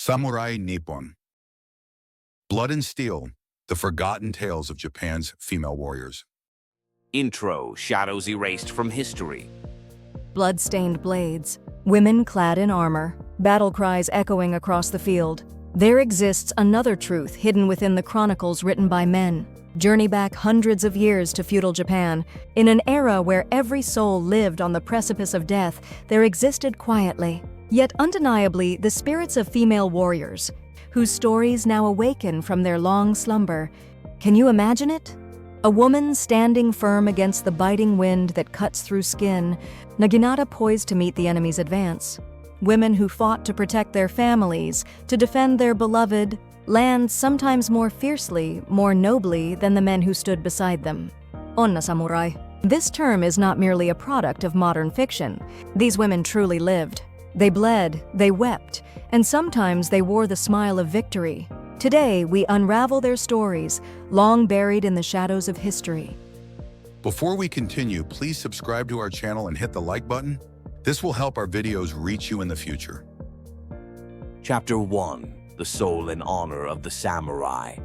Samurai Nippon. Blood and Steel, the forgotten tales of Japan's female warriors. Intro, shadows erased from history. Blood-stained blades, women clad in armor, battle cries echoing across the field. There exists another truth hidden within the chronicles written by men. Journey back hundreds of years to feudal Japan. In an era where every soul lived on the precipice of death, there existed quietly, yet undeniably, the spirits of female warriors, whose stories now awaken from their long slumber. Can you imagine it? A woman standing firm against the biting wind that cuts through skin, naginata poised to meet the enemy's advance. Women who fought to protect their families, to defend their beloved land, sometimes more fiercely, more nobly than the men who stood beside them. Onna samurai. This term is not merely a product of modern fiction. These women truly lived. They bled, they wept, and sometimes they wore the smile of victory. Today, we unravel their stories, long buried in the shadows of history. Before we continue, please subscribe to our channel and hit the like button. This will help our videos reach you in the future. Chapter 1. The Soul and Honor of the Samurai.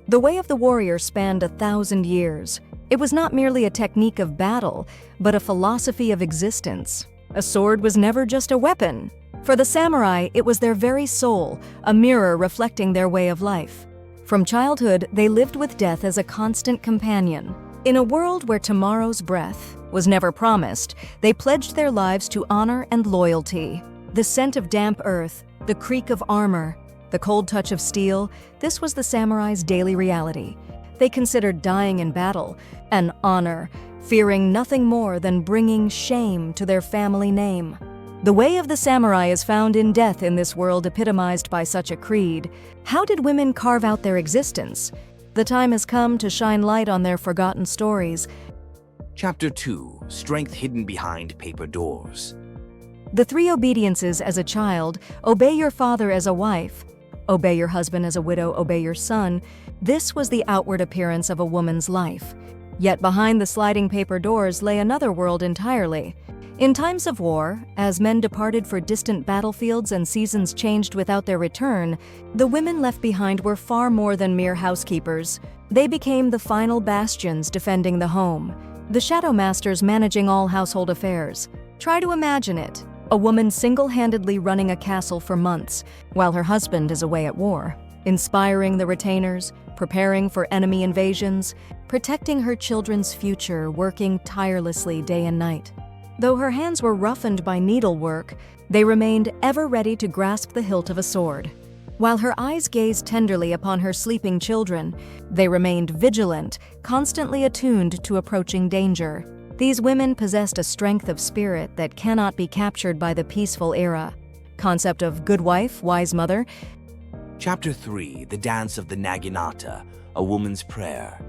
The way of the warrior spanned 1,000 years. It was not merely a technique of battle, but a philosophy of existence. A sword was never just a weapon. For the samurai, it was their very soul, a mirror reflecting their way of life. From childhood, they lived with death as a constant companion. In a world where tomorrow's breath was never promised, they pledged their lives to honor and loyalty. The scent of damp earth, the creak of armor, the cold touch of steel, this was the samurai's daily reality. They considered dying in battle an honor, fearing nothing more than bringing shame to their family name. The way of the samurai is found in death in this world epitomized by such a creed. How did women carve out their existence? The time has come to shine light on their forgotten stories. Chapter 2. Strength hidden behind paper doors. The 3 obediences as a child: obey your father as a wife, obey your husband as a widow, obey your son. This was the outward appearance of a woman's life. Yet behind the sliding paper doors lay another world entirely. In times of war, as men departed for distant battlefields and seasons changed without their return, the women left behind were far more than mere housekeepers. They became the final bastions defending the home, the shadow masters managing all household affairs. Try to imagine it. A woman single-handedly running a castle for months, while her husband is away at war, inspiring the retainers, preparing for enemy invasions, protecting her children's future, working tirelessly day and night. Though her hands were roughened by needlework, they remained ever ready to grasp the hilt of a sword. While her eyes gazed tenderly upon her sleeping children, they remained vigilant, constantly attuned to approaching danger. These women possessed a strength of spirit that cannot be captured by the peaceful era. Concept of good wife, wise mother. Chapter 3. The Dance of the Naginata, a Woman's Prayer.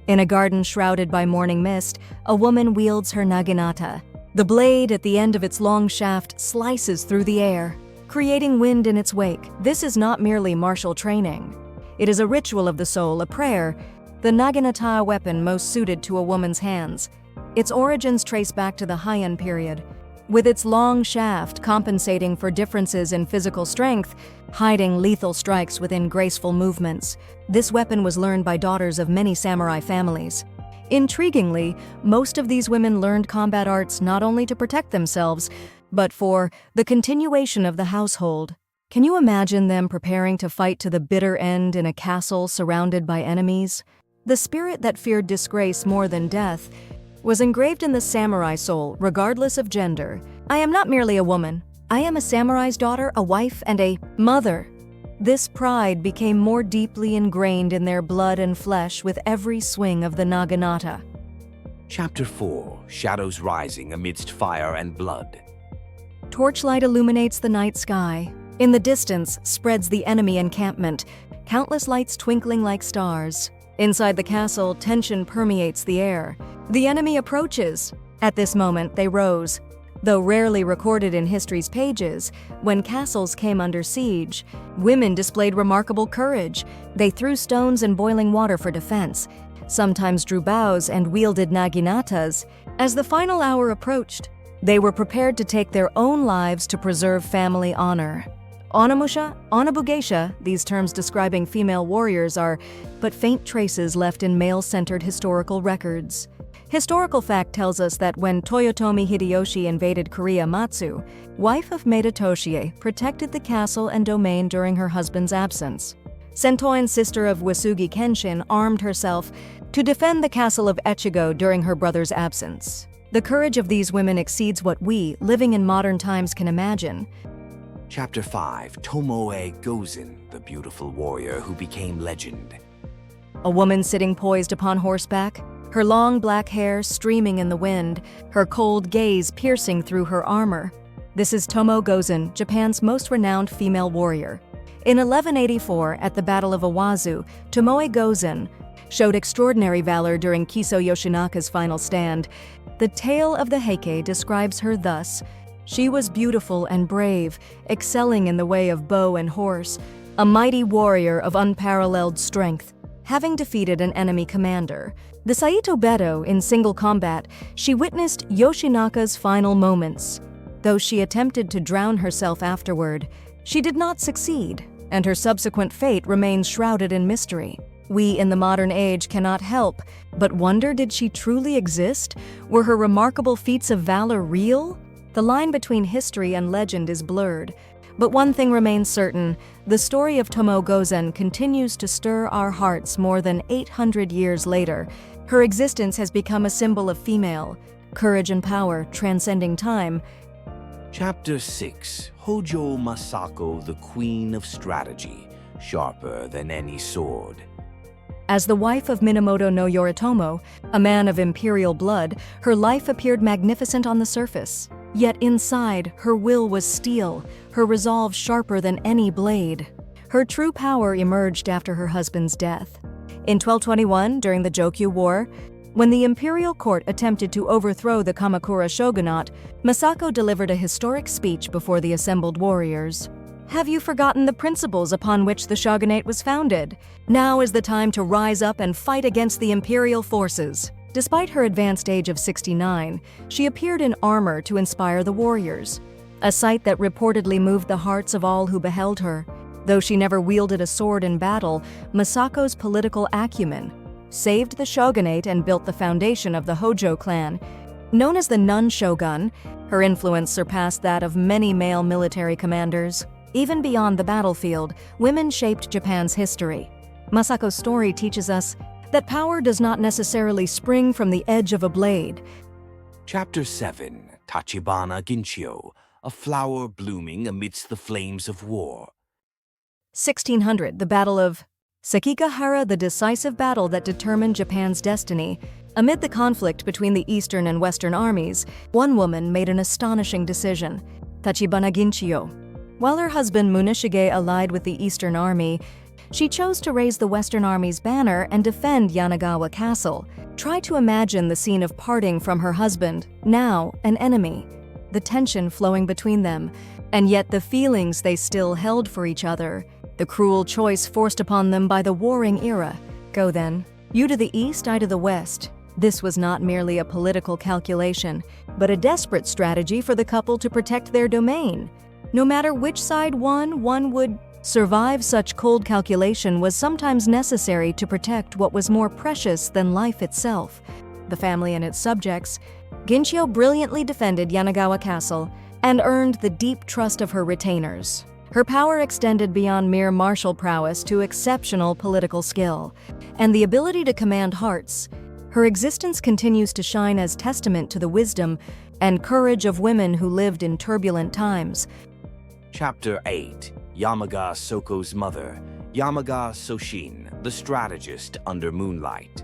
In a garden shrouded by morning mist, a woman wields her naginata. The blade at the end of its long shaft slices through the air, creating wind in its wake. This is not merely martial training. It is a ritual of the soul, a prayer, the naginata weapon most suited to a woman's hands. Its origins trace back to the Heian period. With its long shaft compensating for differences in physical strength, hiding lethal strikes within graceful movements, this weapon was learned by daughters of many samurai families. Intriguingly, most of these women learned combat arts not only to protect themselves, but for the continuation of the household. Can you imagine them preparing to fight to the bitter end in a castle surrounded by enemies? The spirit that feared disgrace more than death was engraved in the samurai soul, regardless of gender. I am not merely a woman. I am a samurai's daughter, a wife, and a mother. This pride became more deeply ingrained in their blood and flesh with every swing of the naginata. Chapter 4. Shadows rising amidst fire and blood. Torchlight illuminates the night sky. In the distance spreads the enemy encampment, countless lights twinkling like stars. Inside the castle, tension permeates the air. The enemy approaches. At this moment, they rose. Though rarely recorded in history's pages, when castles came under siege, women displayed remarkable courage. They threw stones and boiling water for defense, sometimes drew bows and wielded naginatas. As the final hour approached, they were prepared to take their own lives to preserve family honor. Onamusha, Onabugeisha, these terms describing female warriors are but faint traces left in male-centered historical records. Historical fact tells us that when Toyotomi Hideyoshi invaded Korea, Matsu, wife of Maeda Toshie, protected the castle and domain during her husband's absence. Sentoin, sister of Wasugi Kenshin, armed herself to defend the castle of Echigo during her brother's absence. The courage of these women exceeds what we, living in modern times, can imagine. Chapter 5. Tomoe Gozen, the beautiful warrior who became legend. A woman sitting poised upon horseback, her long black hair streaming in the wind, her cold gaze piercing through her armor. This is Tomoe Gozen, Japan's most renowned female warrior. In 1184, at the Battle of Iwazu, Tomoe Gozen showed extraordinary valor during Kiso Yoshinaka's final stand. The tale of the Heike describes her thus: she was beautiful and brave, excelling in the way of bow and horse, a mighty warrior of unparalleled strength. Having defeated an enemy commander, the Saito Beto, in single combat, she witnessed Yoshinaka's final moments. Though she attempted to drown herself afterward, she did not succeed, and her subsequent fate remains shrouded in mystery. We in the modern age cannot help but wonder, did she truly exist? Were her remarkable feats of valor real? The line between history and legend is blurred. But one thing remains certain: the story of Tomoe Gozen continues to stir our hearts more than 800 years later. Her existence has become a symbol of female courage and power transcending time. Chapter 6. Hojo Masako, the queen of strategy, sharper than any sword. As the wife of Minamoto no Yoritomo, a man of imperial blood, her life appeared magnificent on the surface. Yet inside, her will was steel, her resolve sharper than any blade. Her true power emerged after her husband's death. In 1221, during the Jokyu War, when the imperial court attempted to overthrow the Kamakura shogunate, Masako delivered a historic speech before the assembled warriors. Have you forgotten the principles upon which the shogunate was founded? Now is the time to rise up and fight against the imperial forces. Despite her advanced age of 69, she appeared in armor to inspire the warriors, a sight that reportedly moved the hearts of all who beheld her. Though she never wielded a sword in battle, Masako's political acumen saved the shogunate and built the foundation of the Hōjō clan. Known as the Nun Shogun, her influence surpassed that of many male military commanders. Even beyond the battlefield, women shaped Japan's history. Masako's story teaches us that power does not necessarily spring from the edge of a blade. Chapter 7. Tachibana Ginchiyo, a flower blooming amidst the flames of war. 1600, the Battle of Sekigahara, the decisive battle that determined Japan's destiny. Amid the conflict between the Eastern and Western armies, one woman made an astonishing decision: Tachibana Ginchiyo. While her husband Muneshige allied with the Eastern Army, she chose to raise the Western Army's banner and defend Yanagawa Castle. Try to imagine the scene of parting from her husband, now an enemy, the tension flowing between them, and yet the feelings they still held for each other, the cruel choice forced upon them by the warring era. Go then, you to the east, I to the west. This was not merely a political calculation, but a desperate strategy for the couple to protect their domain. No matter which side won, one would survive. Such cold calculation was sometimes necessary to protect what was more precious than life itself, the family and its subjects. Ginchiyo brilliantly defended Yanagawa Castle and earned the deep trust of her retainers. Her power extended beyond mere martial prowess to exceptional political skill and the ability to command hearts. Her existence continues to shine as testament to the wisdom and courage of women who lived in turbulent times. Chapter 8. Yamaga Soko's mother, Yamaga Soshin, the strategist under moonlight.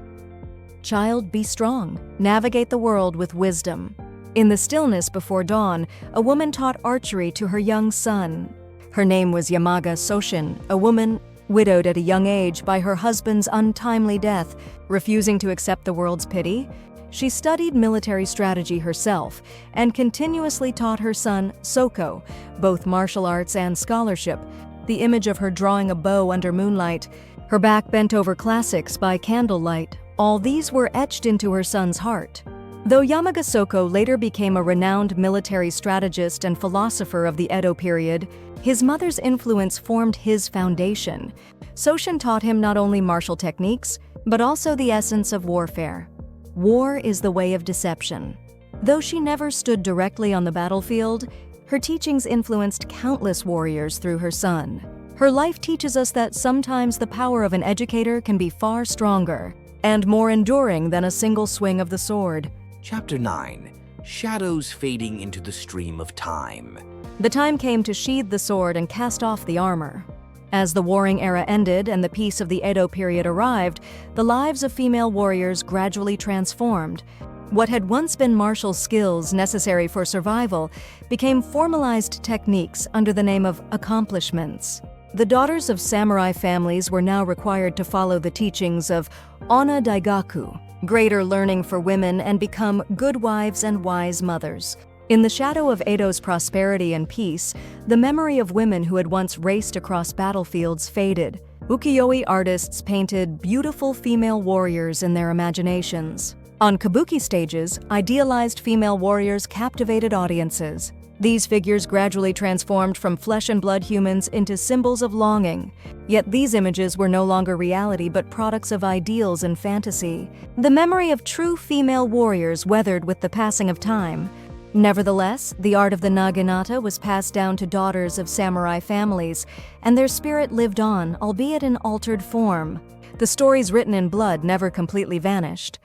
Child, be strong. Navigate the world with wisdom. In the stillness before dawn, a woman taught archery to her young son. Her name was Yamaga Soshin, a woman widowed at a young age by her husband's untimely death. Refusing to accept the world's pity, she studied military strategy herself and continuously taught her son, Soko, both martial arts and scholarship. The image of her drawing a bow under moonlight, her back bent over classics by candlelight, all these were etched into her son's heart. Though Yamaga Soshin later became a renowned military strategist and philosopher of the Edo period, his mother's influence formed his foundation. Soshin taught him not only martial techniques, but also the essence of warfare. War is the way of deception. Though she never stood directly on the battlefield, her teachings influenced countless warriors through her son. Her life teaches us that sometimes the power of an educator can be far stronger and more enduring than a single swing of the sword. Chapter 9. Shadows Fading into the Stream of Time. The time came to sheathe the sword and cast off the armor. As the warring era ended and the peace of the Edo period arrived, the lives of female warriors gradually transformed. What had once been martial skills necessary for survival became formalized techniques under the name of accomplishments. The daughters of samurai families were now required to follow the teachings of Onna Daigaku, greater learning for women, and become good wives and wise mothers. In the shadow of Edo's prosperity and peace, the memory of women who had once raced across battlefields faded. Ukiyo-e artists painted beautiful female warriors in their imaginations. On kabuki stages, idealized female warriors captivated audiences. These figures gradually transformed from flesh and blood humans into symbols of longing. Yet these images were no longer reality but products of ideals and fantasy. The memory of true female warriors weathered with the passing of time. Nevertheless, the art of the naginata was passed down to daughters of samurai families, and their spirit lived on, albeit in altered form. The stories written in blood never completely vanished.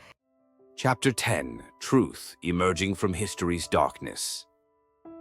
Chapter 10. Truth Emerging from History's Darkness.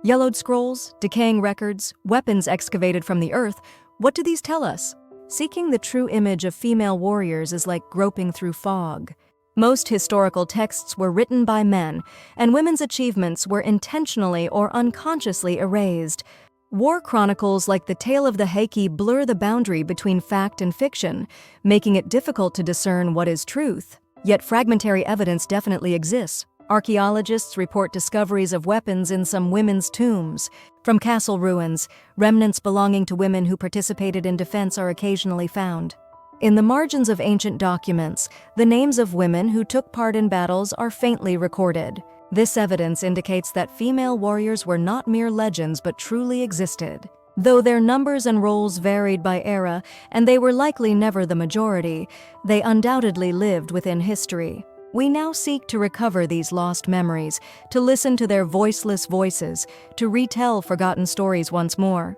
Yellowed scrolls, decaying records, weapons excavated from the earth, what do these tell us? Seeking the true image of female warriors is like groping through fog. Most historical texts were written by men, and women's achievements were intentionally or unconsciously erased. War chronicles like the Tale of the Heike blur the boundary between fact and fiction, making it difficult to discern what is truth. Yet fragmentary evidence definitely exists. Archaeologists report discoveries of weapons in some women's tombs. From castle ruins, remnants belonging to women who participated in defense are occasionally found. In the margins of ancient documents, the names of women who took part in battles are faintly recorded. This evidence indicates that female warriors were not mere legends but truly existed. Though their numbers and roles varied by era, and they were likely never the majority, they undoubtedly lived within history. We now seek to recover these lost memories, to listen to their voiceless voices, to retell forgotten stories once more.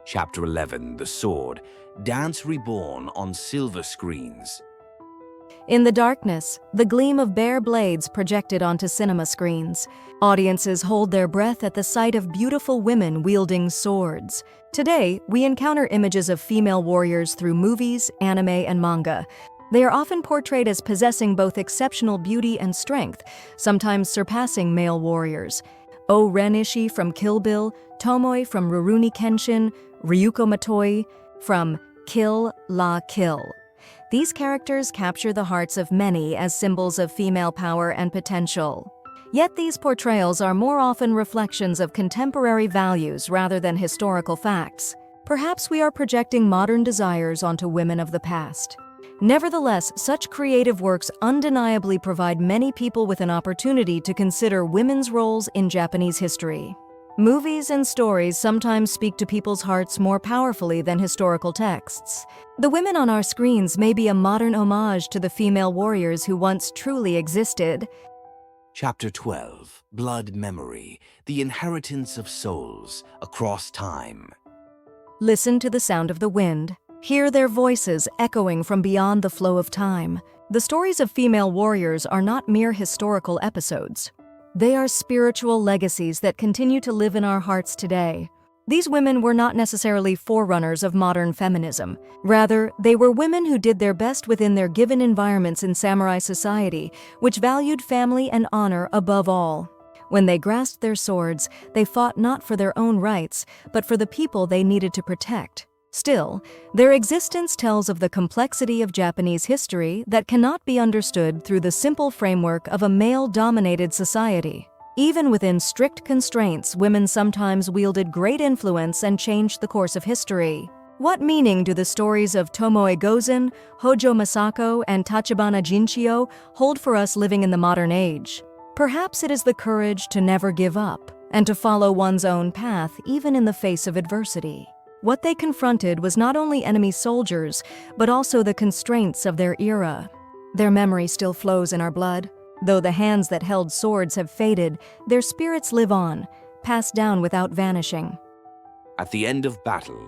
Chapter 11. The Sword. Dance Reborn on Silver Screens. In the darkness, the gleam of bare blades projected onto cinema screens. Audiences hold their breath at the sight of beautiful women wielding swords. Today, we encounter images of female warriors through movies, anime, and manga. They are often portrayed as possessing both exceptional beauty and strength, sometimes surpassing male warriors. O Renishi from Kill Bill, Tomoe from Rurouni Kenshin, Ryuko Matoi from Kill la Kill. These characters capture the hearts of many as symbols of female power and potential. Yet these portrayals are more often reflections of contemporary values rather than historical facts. Perhaps we are projecting modern desires onto women of the past. Nevertheless, such creative works undeniably provide many people with an opportunity to consider women's roles in Japanese history. Movies and stories sometimes speak to people's hearts more powerfully than historical texts. The women on our screens may be a modern homage to the female warriors who once truly existed. Chapter 12. Blood Memory. The Inheritance of Souls Across Time. Listen to the sound of the wind. Hear their voices echoing from beyond the flow of time. The stories of female warriors are not mere historical episodes. They are spiritual legacies that continue to live in our hearts today. These women were not necessarily forerunners of modern feminism. Rather, they were women who did their best within their given environments in samurai society, which valued family and honor above all. When they grasped their swords, they fought not for their own rights, but for the people they needed to protect. Still, their existence tells of the complexity of Japanese history that cannot be understood through the simple framework of a male-dominated society. Even within strict constraints, women sometimes wielded great influence and changed the course of history. What meaning do the stories of Tomoe Gozen, Hojo Masako, and Tachibana Ginchiyo hold for us living in the modern age? Perhaps it is the courage to never give up and to follow one's own path even in the face of adversity. What they confronted was not only enemy soldiers, but also the constraints of their era. Their memory still flows in our blood. Though the hands that held swords have faded, their spirits live on, passed down without vanishing. At the end of battle,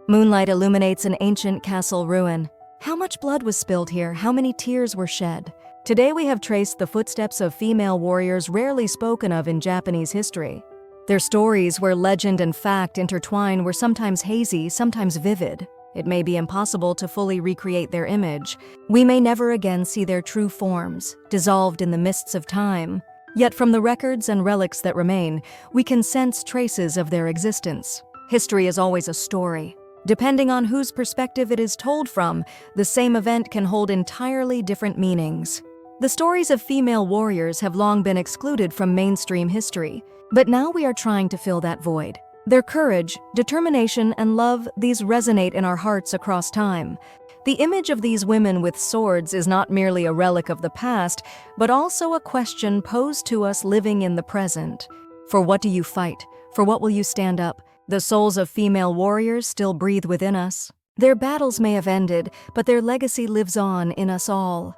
Moonlight illuminates an ancient castle ruin. How much blood was spilled here? How many tears were shed? Today we have traced the footsteps of female warriors rarely spoken of in Japanese history. Their stories, where legend and fact intertwine, were sometimes hazy, sometimes vivid. It may be impossible to fully recreate their image. We may never again see their true forms, dissolved in the mists of time. Yet from the records and relics that remain, we can sense traces of their existence. History is always a story. Depending on whose perspective it is told from, the same event can hold entirely different meanings. The stories of female warriors have long been excluded from mainstream history, but now we are trying to fill that void. Their courage, determination, and love, these resonate in our hearts across time. The image of these women with swords is not merely a relic of the past, but also a question posed to us living in the present. For what do you fight? For what will you stand up? The souls of female warriors still breathe within us. Their battles may have ended, but their legacy lives on in us all.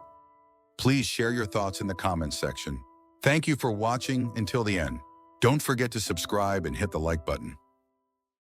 Please share your thoughts in the comments section. Thank you for watching until the end. Don't forget to subscribe and hit the like button.